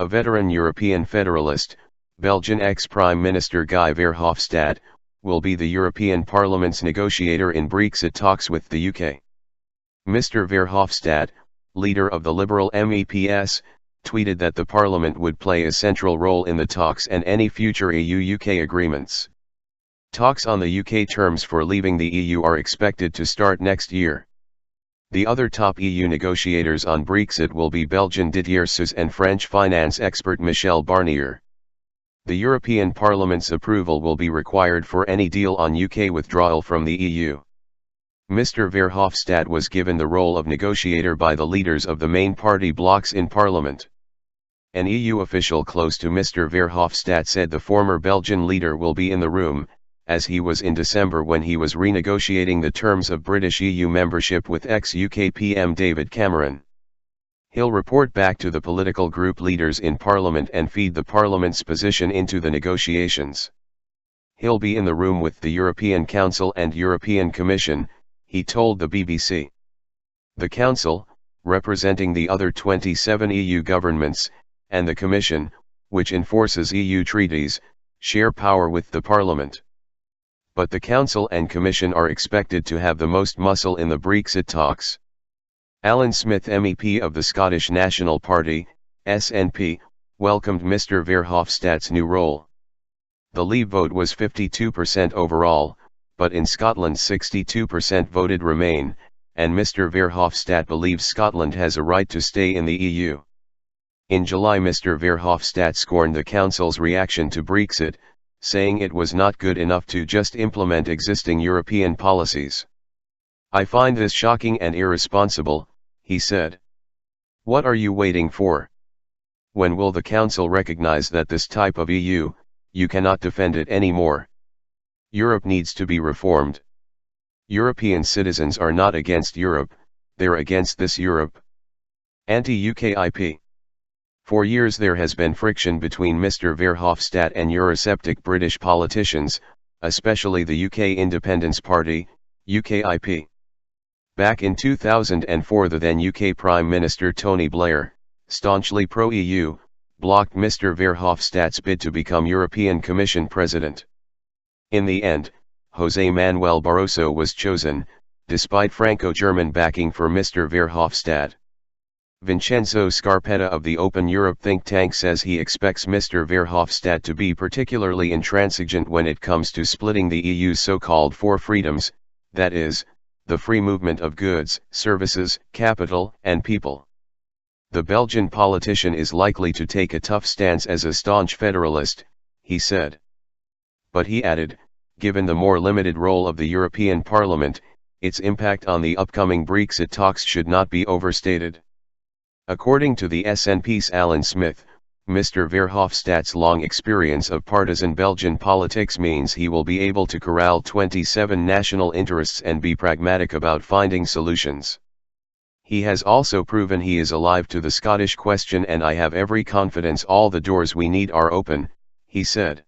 A veteran European federalist, Belgian ex-Prime Minister Guy Verhofstadt, will be the European Parliament's negotiator in Brexit talks with the UK. Mr. Verhofstadt, leader of the Liberal MEPs, tweeted that the Parliament would play a central role in the talks and any future EU-UK agreements. Talks on the UK terms for leaving the EU are expected to start next year. The other top EU negotiators on Brexit will be Belgian Didier Seeuws and French finance expert Michel Barnier. The European Parliament's approval will be required for any deal on UK withdrawal from the EU. Mr. Verhofstadt was given the role of negotiator by the leaders of the main party blocs in Parliament. An EU official close to Mr. Verhofstadt said the former Belgian leader will be in the room, as he was in December when he was renegotiating the terms of British EU membership with ex-UK PM David Cameron. He'll report back to the political group leaders in Parliament and feed the Parliament's position into the negotiations. He'll be in the room with the European Council and European Commission, he told the BBC. The Council, representing the other 27 EU governments, and the Commission, which enforces EU treaties, share power with the Parliament. But the Council and Commission are expected to have the most muscle in the Brexit talks. Alan Smith, MEP of the Scottish National Party, SNP, welcomed Mr. Verhofstadt's new role. The Leave vote was 52% overall, but in Scotland 62% voted Remain, and Mr. Verhofstadt believes Scotland has a right to stay in the EU. In July, Mr. Verhofstadt scorned the Council's reaction to Brexit, saying it was not good enough to just implement existing European policies. "I find this shocking and irresponsible," he said. "What are you waiting for? When will the Council recognize that this type of EU, you cannot defend it anymore? Europe needs to be reformed. European citizens are not against Europe, they're against this Europe." Anti-UKIP. For years there has been friction between Mr. Verhofstadt and Eurosceptic British politicians, especially the UK Independence Party, UKIP. Back in 2004, the then UK Prime Minister Tony Blair, staunchly pro-EU, blocked Mr. Verhofstadt's bid to become European Commission President. In the end, José Manuel Barroso was chosen, despite Franco-German backing for Mr. Verhofstadt. Vincenzo Scarpetta of the Open Europe think tank says he expects Mr. Verhofstadt to be particularly intransigent when it comes to splitting the EU's so-called four freedoms, that is, the free movement of goods, services, capital, and people. The Belgian politician is likely to take a tough stance as a staunch federalist, he said. But he added, given the more limited role of the European Parliament, its impact on the upcoming Brexit talks should not be overstated. According to the SNP's Alan Smith, Mr. Verhofstadt's long experience of partisan Belgian politics means he will be able to corral 27 national interests and be pragmatic about finding solutions. "He has also proven he is alive to the Scottish question, and I have every confidence all the doors we need are open," he said.